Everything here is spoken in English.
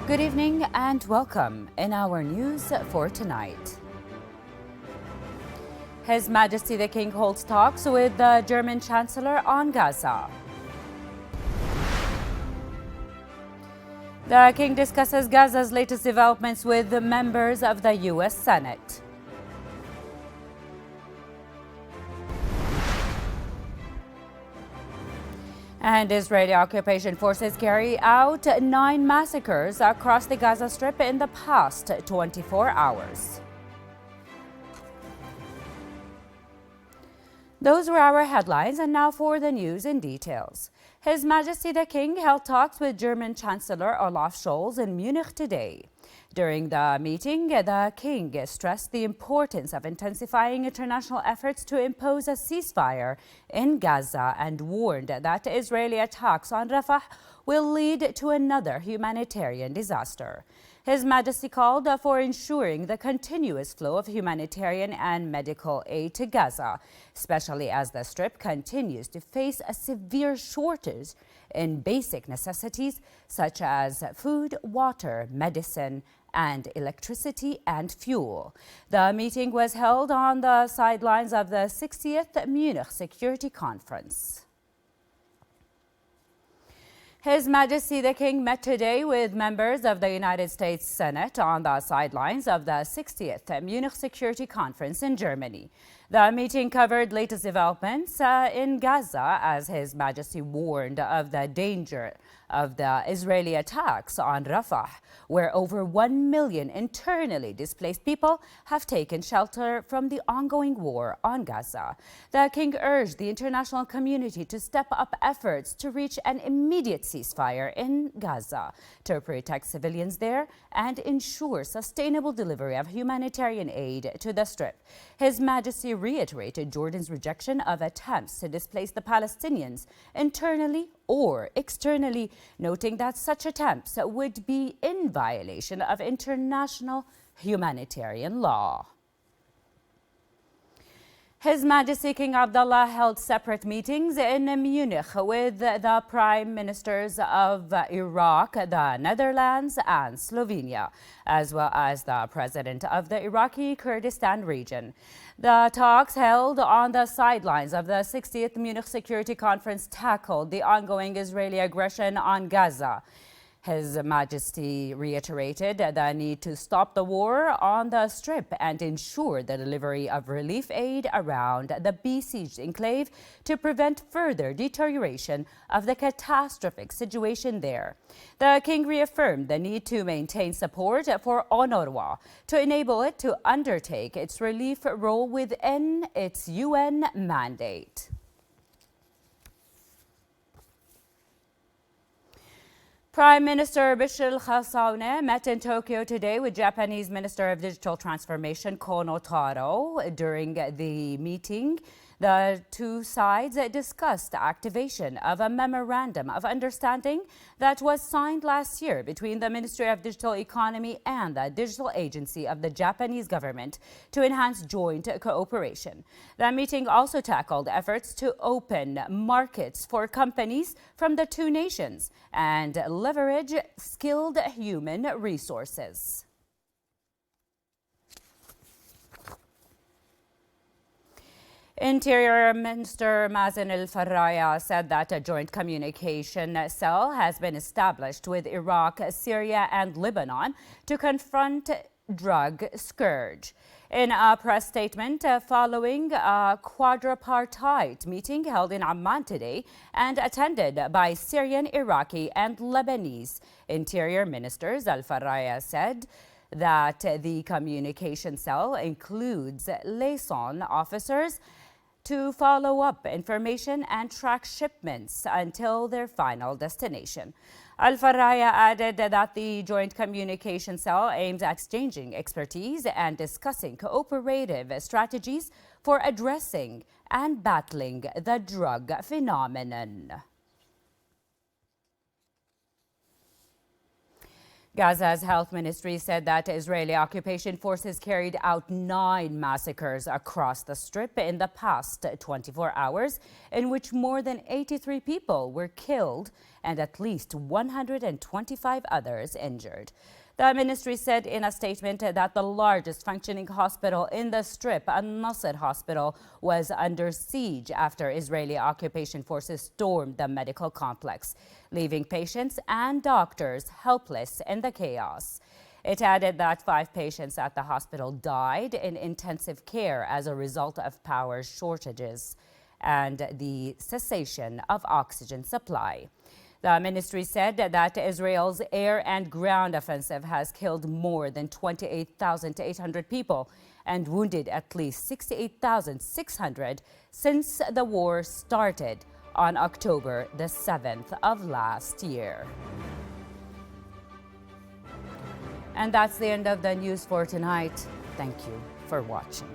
Good evening and welcome in our news for tonight. His Majesty the King holds talks with the German Chancellor on Gaza. The King discusses Gaza's latest developments with the members of the U.S. Senate. And Israeli occupation forces carry out 9 massacres across the Gaza Strip in the past 24 hours. Those were our headlines, and now for the news in details. His Majesty the King held talks with German Chancellor Olaf Scholz in Munich today. During the meeting, the King stressed the importance of intensifying international efforts to impose a ceasefire in Gaza and warned that Israeli attacks on Rafah will lead to another humanitarian disaster. His Majesty called for ensuring the continuous flow of humanitarian and medical aid to Gaza, especially as the Strip continues to face a severe shortage in basic necessities such as food, water, medicine, and electricity and fuel. The meeting was held on the sidelines of the 60th Munich Security Conference. His Majesty the King met today with members of the United States Senate on the sidelines of the 60th Munich Security Conference in Germany. The meeting covered latest developments in Gaza as His Majesty warned of the danger of the Israeli attacks on Rafah, where over 1 million internally displaced people have taken shelter from the ongoing war on Gaza. The King urged the international community to step up efforts to reach an immediate ceasefire in Gaza to protect civilians there and ensure sustainable delivery of humanitarian aid to the Strip. His Majesty reiterated Jordan's rejection of attempts to displace the Palestinians internally or externally, noting that such attempts would be in violation of international humanitarian law. His Majesty King Abdullah held separate meetings in Munich with the Prime Ministers of Iraq, the Netherlands, and Slovenia, as well as the President of the Iraqi Kurdistan region. The talks held on the sidelines of the 60th Munich Security Conference tackled the ongoing Israeli aggression on Gaza. His Majesty reiterated the need to stop the war on the Strip and ensure the delivery of relief aid around the besieged enclave to prevent further deterioration of the catastrophic situation there. The King reaffirmed the need to maintain support for UNRWA to enable it to undertake its relief role within its UN mandate. Prime Minister Bashir Khasawne met in Tokyo today with Japanese Minister of Digital Transformation Kono Taro. During the meeting, the two sides discussed the activation of a memorandum of understanding that was signed last year between the Ministry of Digital Economy and the Digital Agency of the Japanese government to enhance joint cooperation. The meeting also tackled efforts to open markets for companies from the two nations and leverage skilled human resources. Interior Minister Mazen Al-Farraya said that a joint communication cell has been established with Iraq, Syria and Lebanon to confront drug scourge. In a press statement following a quadripartite meeting held in Amman today and attended by Syrian, Iraqi and Lebanese interior ministers, Al-Farraya said that the communication cell includes liaison officers to follow up information and track shipments until their final destination. Al-Farraya added that the Joint Communication Cell aims at exchanging expertise and discussing cooperative strategies for addressing and battling the drug phenomenon. Gaza's health ministry said that Israeli occupation forces carried out 9 massacres across the Strip in the past 24 hours, in which more than 83 people were killed and at least 125 others injured. The ministry said in a statement that the largest functioning hospital in the Strip, Al-Nasser Hospital, was under siege after Israeli occupation forces stormed the medical complex, leaving patients and doctors helpless in the chaos. It added that 5 patients at the hospital died in intensive care as a result of power shortages and the cessation of oxygen supply. The ministry said that Israel's air and ground offensive has killed more than 28,800 people and wounded at least 68,600 since the war started on October the 7th of last year. And that's the end of the news for tonight. Thank you for watching.